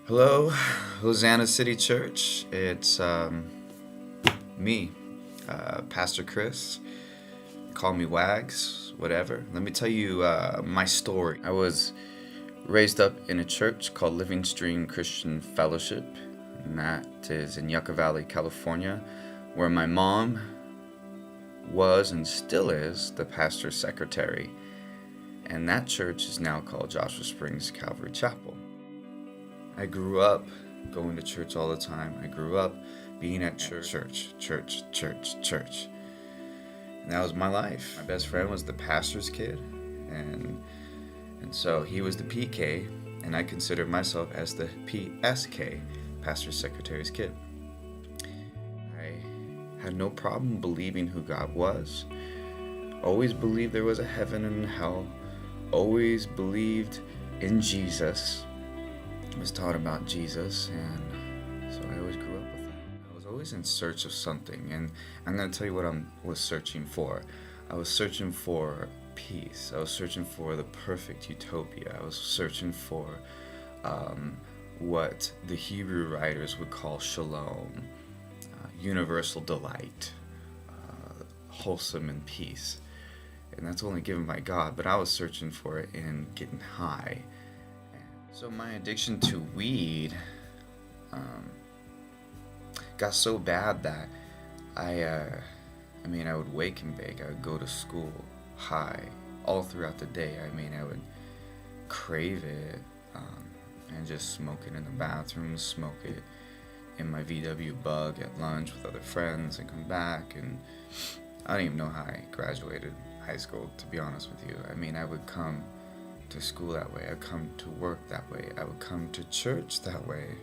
Hello, Hosanna City Church. It's me, Pastor Chris. Call me Wags, whatever. Let me tell you my story. I was raised up in a church called Living Stream Christian Fellowship, and that is in Yucca Valley, California, where my mom was and still is the pastor's secretary. And that church is now called Joshua Springs Calvary Chapel. I grew up going to church all the time. I grew up being at church. And that was my life. My best friend was the pastor's kid, and so he was the PK, and I considered myself as the PSK, pastor's secretary's kid. I had no problem believing who God was. Always believed there was a heaven and hell. Always believed in Jesus. Was taught about Jesus, and so I always grew up with that. I was always in search of something, and I'm going to tell you what I was searching for. I was searching for peace. I was searching for the perfect utopia. I was searching for what the Hebrew writers would call shalom, universal delight, wholesome and peace. And that's only given by God, but I was searching for it in getting high. So my addiction to weed got so bad that I would wake and bake. I would go to school high all throughout the day. I would crave it and just smoke it in the bathroom, smoke it in my VW bug at lunch with other friends and come back. And I don't even know how I graduated high school, to be honest with you. I would come to school that way. I would come to work that way. I would come to church that way.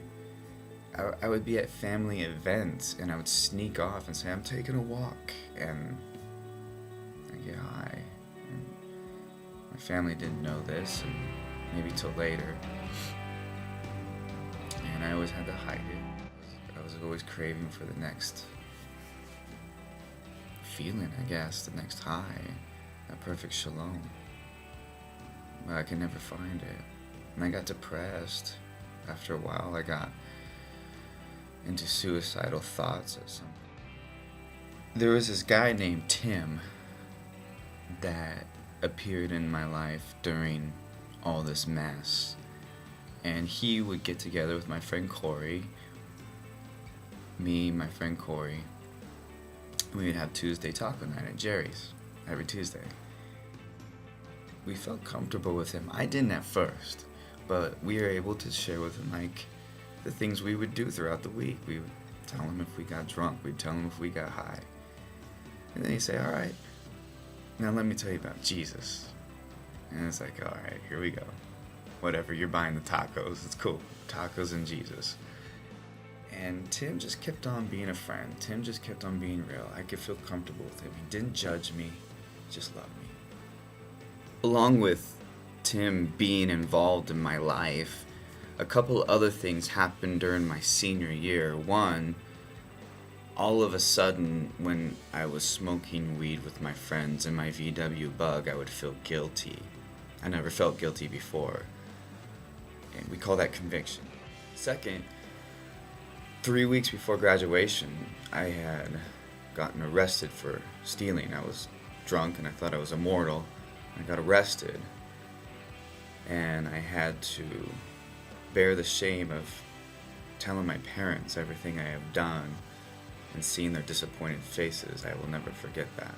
I would be at family events and I would sneak off and say, I'm taking a walk, and I get high. And my family didn't know this, and maybe till later. And I always had to hide it. I was always craving for the next feeling, I guess, the next high, that perfect shalom. But I could never find it. And I got depressed. After a while, I got into suicidal thoughts at some point. There was this guy named Tim that appeared in my life during all this mess. And he would get together with my friend Corey, my friend Corey. We would have Tuesday taco night at Jerry's every Tuesday. We felt comfortable with him. I didn't at first, but we were able to share with him the things we would do throughout the week. We would tell him if we got drunk. We'd tell him if we got high. And then he'd say, all right, now let me tell you about Jesus. And it's like, all right, here we go. Whatever, you're buying the tacos. It's cool. Tacos and Jesus. And Tim just kept on being a friend. Tim just kept on being real. I could feel comfortable with him. He didn't judge me. He just loved me. Along with Tim being involved in my life, a couple other things happened during my senior year. One, all of a sudden, when I was smoking weed with my friends in my VW bug, I would feel guilty. I never felt guilty before. And we call that conviction. Second, 3 weeks before graduation, I had gotten arrested for stealing. I was drunk and I thought I was immortal. I got arrested, and I had to bear the shame of telling my parents everything I have done and seeing their disappointed faces. I will never forget that.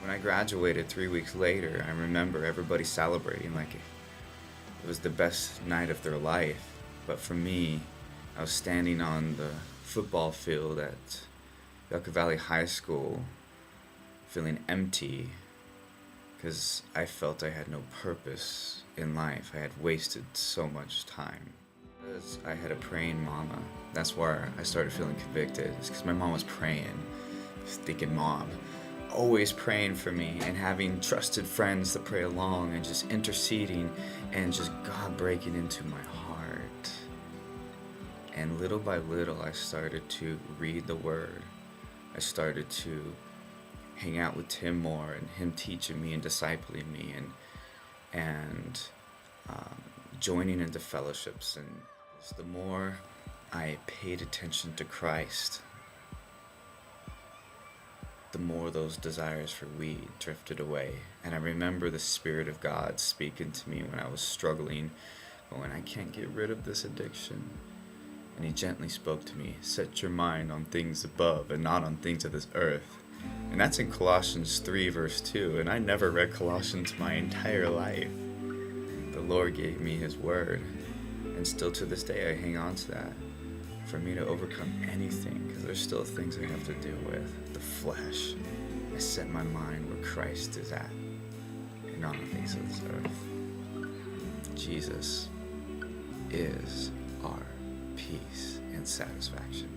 When I graduated 3 weeks later, I remember everybody celebrating like it was the best night of their life. But for me, I was standing on the football field at Yucca Valley High School feeling empty, because I felt I had no purpose in life. I had wasted so much time. Because I had a praying mama. That's where I started feeling convicted. It's because my mom was praying. Thinking mom, always praying for me, and having trusted friends to pray along and just interceding and just God breaking into my heart. And little by little, I started to read the Word. I started to hang out with Tim more, and him teaching me and discipling me, and joining into fellowships and So the more I paid attention to Christ, the more those desires for weed drifted away. And I remember the Spirit of God speaking to me when I was struggling, going, I can't get rid of this addiction. And he gently spoke to me, set your mind on things above and not on things of this earth. And that's in Colossians 3 verse 2. And I never read Colossians my entire life. The Lord gave me his word. And still to this day I hang on to that. For me to overcome anything, because there's still things I have to deal with. The flesh. I set my mind where Christ is at. And not on things of this earth. Jesus is our peace and satisfaction.